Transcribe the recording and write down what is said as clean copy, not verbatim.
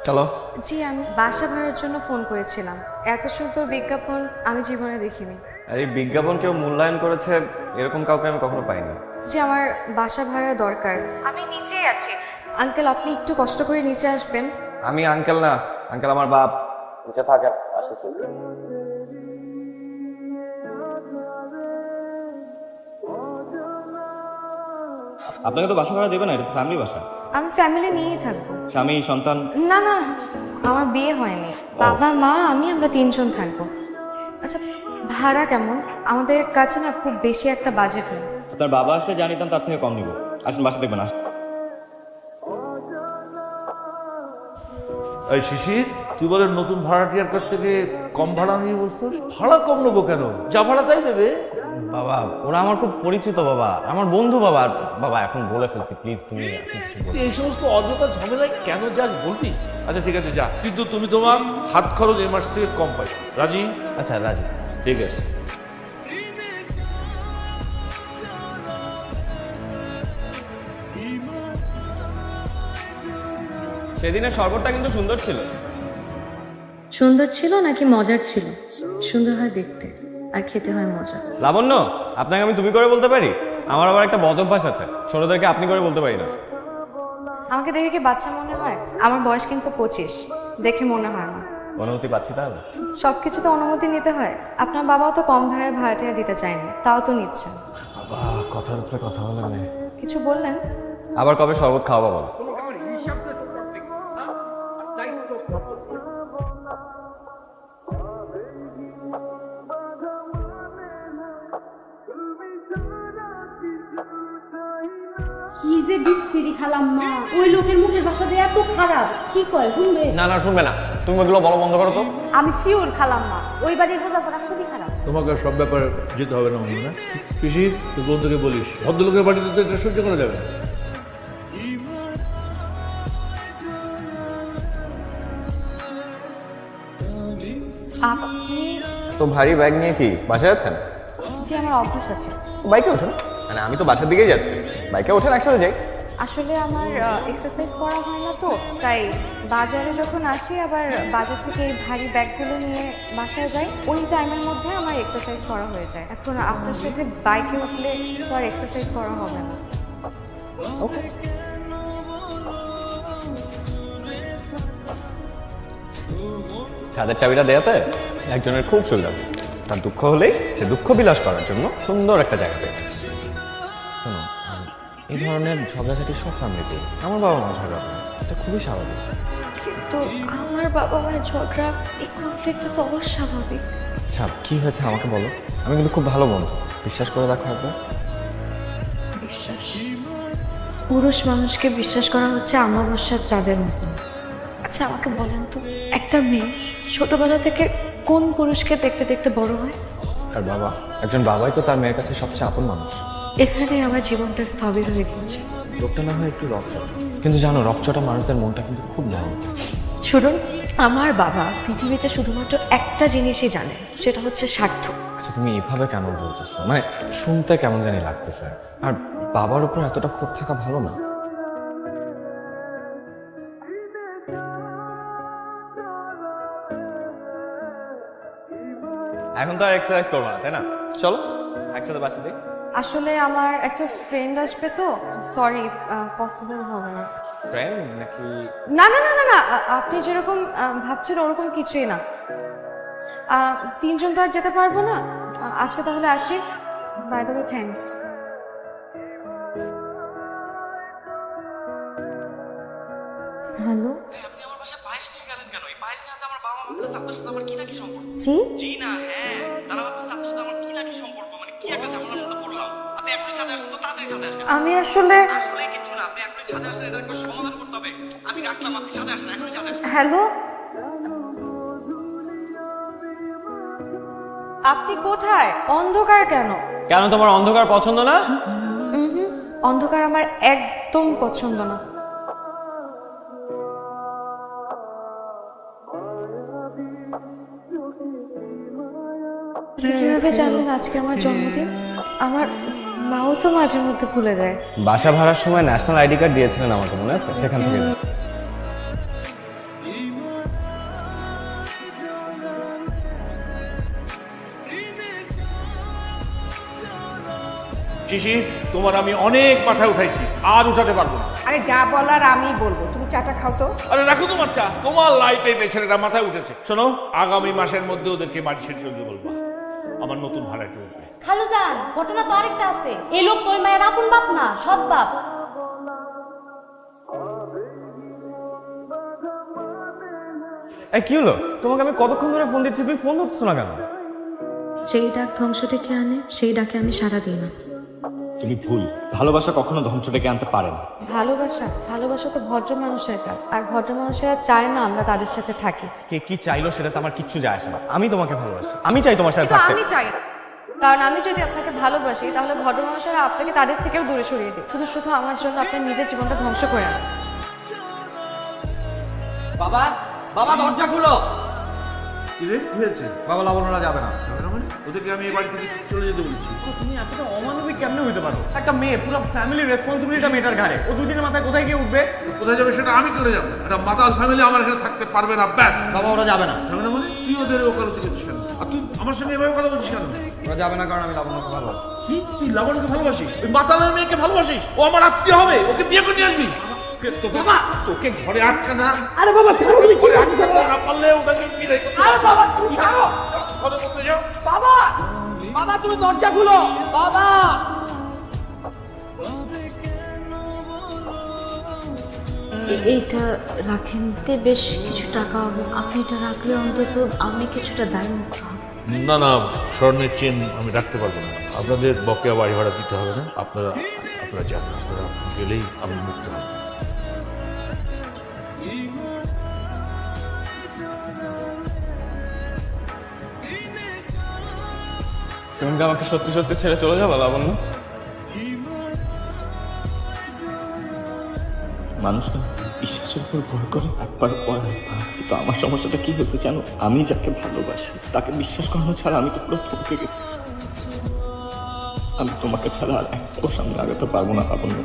চলো। জি, আমি বাসা ভাড়ার জন্য ফোন করেছিলাম। এত সুন্দর বিজ্ঞাপন আমি জীবনে দেখিনি। আর এই বিজ্ঞাপন কেউ মূল্যায়ন করেছে এরকম কাউকে আমি কখনো পাইনি। জি, আমার বাসা ভাড়া দরকার। আমি নিচেই আছি। আঙ্কেল, আপনি একটু কষ্ট করে নিচে আসবেন। আমি আঙ্কেল না, আঙ্কেল আমার বাপ। নিচে থাকেন, আসতেছি। আপনাকে তো বাসা ভাড়া দেবে না, এটা তো ফ্যামিলি বাসা। আমি ফ্যামিলি নিয়েই থাকবো। স্বামী সন্তান? না না, আমার বিয়ে হয়নি। বাবা মা আমি আমরা তিনজন থাকবো। আচ্ছা, ভাড়া কেমন? আমাদের কাছে না খুব বেশি একটা বাজেট নেই। আপনার বাবা আসলে জানিতাম তার থেকে কম নিব। আসেন বাসা দেখবেন। আসেন। এই শিশির, তুই বলে নতুন ভাড়াটিয়ার কাছ থেকে কম ভাড়া নিয়ে বলছিস? ভাড়া কম নেবো কেন? যা ভাড়া তাই দেবে। বাবা ওরা আমার খুব পরিচিত বাবা, আমার বন্ধু বাবা। আর বাবা এখন বলে ফেলছি, প্লিজ তুমি এখন কিছু বলো না। এই সমস্ত অযথা ঝামেলায় কেন যাস বলবি? আচ্ছা ঠিক আছে যা, কিন্তু তুমি তোমার হাত খরচ এই মাস থেকে কম পাই। রাজি? আচ্ছা রাজি। ঠিক আছে। সেদিনের শরবতটা কিন্তু সুন্দর ছিল। সুন্দর ছিল নাকি মজার ছিল? সুন্দর হয় দেখতে আর খেতে হয় মজা। লাবণ্য, আপনাকে আমি তুমি করে বলতে পারি? আমার আবার একটা বদ অভ্যাস আছে, ছোটদেরকে আপনি করে বলতে পারি না। আমাকে দেখে কি বাচ্চা মনে হয়? আমার বয়স কিন্তু 25, দেখে মনে হয় না। অনুমতি পাচ্ছি তাহলে? সবকিছু তো অনুমতি নিতে হয়। আপনার বাবাও তো কম ভাড়ায় ভাড়াটিয়া দিতে চায়নি, তাও তো নিচ্ছেন। বাবা কথার উপরে কথা বলে না। কিছু বললেন? আবার কবে শরবত খাওয়াবো বলো? কি যে বিশ্রী খালাম্মা, ওই লোকের মুখের ভাষা যে এত খারাপ, কি কয় শুনবে? না না শুনবে না, তুমি ওগুলো বলো বন্ধ করো তো। আমি শিওর খালাম্মা, ওই বাড়ির বোঝাপড়া খুবই খারাপ। তোমাকে সব ব্যাপারে যেতে হবে না মনে না। শিশির, তুই বন্ধুকে বলিস ভদ্রলোকের বাড়িতে তো এটা সহ্য করা যাবে না। আপনি? তো ভারী ব্যাগ নিয়ে কি বাসায় যাচ্ছেন? জি, আমার অভ্যাস আছে। বাইকে ওঠেন। মানে আমি তো বাসার দিকেই যাচ্ছি, বাইকে ওঠেন একসাথে যাই। আসলে আমার এক্সারসাইজ করা হয় না তো, তাই বাজারে যখন আসি আবার বাজার থেকে এই ভারী ব্যাগগুলো নিয়ে বাসায় যাই, ওই টাইমের মধ্যে আমার এক্সারসাইজ করা হয়ে যায়। এখন আপনার সাথে বাইকে উঠলে তো আর এক্সারসাইজ করা হবে না। ওকে। ছাদের চাবিটা দেয়াতে একজনের খুব সুবিধা আছে। তার দুঃখ হলেই সে দুঃখ বিলাস করার জন্য সুন্দর একটা জায়গা পেয়েছে। শোনো, এই ধরনের ঝগড়াঝাটি সব ফ্যামিলিতে, আমার বাবা মা ঝগড়া করে, এটা খুবই স্বাভাবিক। কিন্তু আমার বাবা মায়ের ঝগড়া, এই কনফ্লিক্টটা তো অস্বাভাবিক। আচ্ছা কি হয়েছে আমাকে বলো, আমি কিন্তু খুব ভালো বন্ধু, বিশ্বাস করে দেখো একবার। বিশ্বাস? পুরুষ মানুষকে বিশ্বাস করা হচ্ছে অমাবস্যার চাঁদের মতো। আচ্ছা আমাকে বলেন তো, একটা মেয়ে ছোটবেলা থেকে কোন পুরুষকে দেখতে দেখতে বড় হয়? আর বাবা, একজন বাবাই তো তার মেয়ের কাছে সবচেয়ে আপন মানুষ। এখানে আমার জীবনটা স্থবির হয়ে গেছে। লোকটা না হয় একটু রকচটা, কিন্তু জানো রকচটা মানুষদের মনটা কিন্তু খুব ভালো। শুনুন, আমার বাবা পৃথিবীতে শুধুমাত্র একটা জিনিসই জানে, সেটা হচ্ছে স্বার্থ। আচ্ছা তুমি এভাবে কেন বলতেছো? মানে শুনতে কেমন জানি লাগতেছে। আর বাবার উপর এতটা ক্ষোভ থাকা ভালো না। এখন তো আর এক্সারসাইজ করবো না, তাই না? চলো একসাথে বাসে যাই। আসলে আমার একটা ফ্রেন্ড আসবে তো, সরি, পসিবল হবে না। ফ্রেন্ড নাকি? না না না না না, আপনি যেরকম ভাবছেন ওরকম কিছুই না। তিনজন তো আর যেতে পারবো না। আজকে তাহলে আসি। By the way, thanks. Hello. আপনি আমার বাসায় পায়েস নিয়ে গেলেন কেন? এই পায়েস নিয়ে আমার বাবা মা ভাবতেছে আপনার সাথে আমার কি না কি সম্পর্ক। জি? জি না হ্যাঁ, তারা ভাবতেছে আপনার সাথে আমার কি না কি সম্পর্ক, মানে কি একটা ঝামেলার মধ্যে পড়লাম। আপনি এখনই ছাদে আসেন তো, তাড়াতাড়ি ছাদে আসেন। আমি আসলে আসলে কিচ্ছু না, আপনি এখনই ছাদে আসেন, এটা একটা সমাধান করতে হবে। আমি রাখলাম, আপনি ছাদে আসেন, এখনই ছাদে আসেন। হ্যালো, আপনি কোথায়? অন্ধকার কেন? কেন তোমার অন্ধকার পছন্দ না? অন্ধকার আমার একদম পছন্দ না। কিভাবে জানলেন আজকে আমার জন্মদিন? আমার মাও তো মাঝে মধ্যে ভুলে যায়। বাসা ভাড়ার সময় ন্যাশনাল আইডি কার্ড দিয়েছিলেন আমাকে, মনে আছে? সেখান থেকে শিশির, তোমার আমি অনেক মাথায় উঠাইছি, আর উঠাতে পারবো না। আরে যা বলার আমি বলবো, তুমি চাটা খাও তো। আরে রাখো তোমার চা, তোমার লাইফে এই ছেলেটা মাথায় উঠেছে। শোনো, আগামী মাসের মধ্যে ওদেরকে বাড়ি ছেড়ে চলতে বলবা, আমার নতুন ভাড়াটি উঠবে। খালুজান, ঘটনা তো আরেকটা আছে। এই লোক তো ওই মায়ের আপন বাপ না, সৎ বাপ। এই কি হলো? তোমাকে আমি কতক্ষণ ধরে ফোন দিচ্ছি, তুমি ফোন ধরছো না কেন? যেই ডাক ধ্বংস ডেকে আনে সেই ডাকে আমি সাড়া দিই না। তুমি ভুল। ভালোবাসা কখনো ধ্বংস ডেকে আনতে পারে না। ভালোবাসা তো ভদ্র মানুষের কাজ, আর ভদ্র মানুষেরা চায় না আমরা তাদের সাথে থাকি। কে কি চাইলো সেটা তো আমার কিচ্ছু যায় আসে না। আমি তোমাকে ভালোবাসি, আমি চাই তোমার সাথে কিন্তু থাকতে। আমি চাই না। কারণ আমি যদি আপনাকে ভালোবাসি তাহলে ভদ্র মানুষেরা আপনাকে তাদের থেকেও দূরে সরিয়ে দিই, শুধু শুধু আমার জন্য আপনার নিজের জীবনটা ধ্বংস করে আনেন। বাবা বাবা দরজা খুলো। কি রে, কি হয়েছে? বাবা লাবণ্যরা যাবে না। যাবে না মানে? ওদেরকে আমি এই বাড়ি থেকে চলে যেতে বলছি। তুমি এতটা অমানবিক কেমনে হইতে পারো? একটা মেয়ে, পুরো ফ্যামিলির রেসপন্সিবিলিটি মেয়েটার ঘাড়ে। ও দুদিনের মাথায় কোথায় গিয়ে উঠবে? কোথায় যাবে সেটা আমি করে যাবো। একটা মাতাল ফ্যামিলি আমার এখানে থাকতে পারবে না, ব্যাস। বাবা ওরা যাবে না। যাবে না মানে? তুই ওদের ওকালতি করছিস কেন? আর তুই আমার সঙ্গে এভাবে কথা বলছিস কেন? ওরা যাবে না কারণ আমি লাবণ্যকে ভালোবাসি। কি, তুই লাবণ্যকে ভালোবাসিস? ওই মাতালের মেয়েকে ভালোবাসিস? ও আমার আত্মীয় হবে, ওকে বিয়ে করে নিয়ে আসবি। বাবা, তোকে ঘরে আটকা না। আরে বাবা ছাড়ো, তুমি ঘরে আটকা না পারলে ওটাকে বিদায় করতে আরে বাবা তুমি ছাড়ো। ঘরে করতে যাও। বাবা বাবা তুমি দরজা খুলো বাবা। এইটা রাখেন, তে বেশ কিছু টাকা হবে। আপনি এটা রাখলে অন্তত আমি কিছুটা দায় মুক্ত হব। না না, স্বর্ণের চেন আমি রাখতে পারবো না। আপনাদের বকেয়া বাড়ি ভাড়া দিতে হবে না। আপনারা যান, আপনারা গেলেই আমি মুক্ত হব। তুমি কি আমাকে সত্যি সত্যি ছেড়ে চলে যাবে লাবণ্য? মানুষ না বিশ্বাসের উপর ভর করে একবার পর একবার। কিন্তু আমার সমস্যাটা কি হয়েছে জানো? আমি যাকে ভালোবাসি তাকে বিশ্বাস করানো ছাড়া আমি তো পুরো থমকে গেছি। আমি তোমাকে ছাড়া আর এক পাও সামনে আগাতে পারবো না লাবণ্য।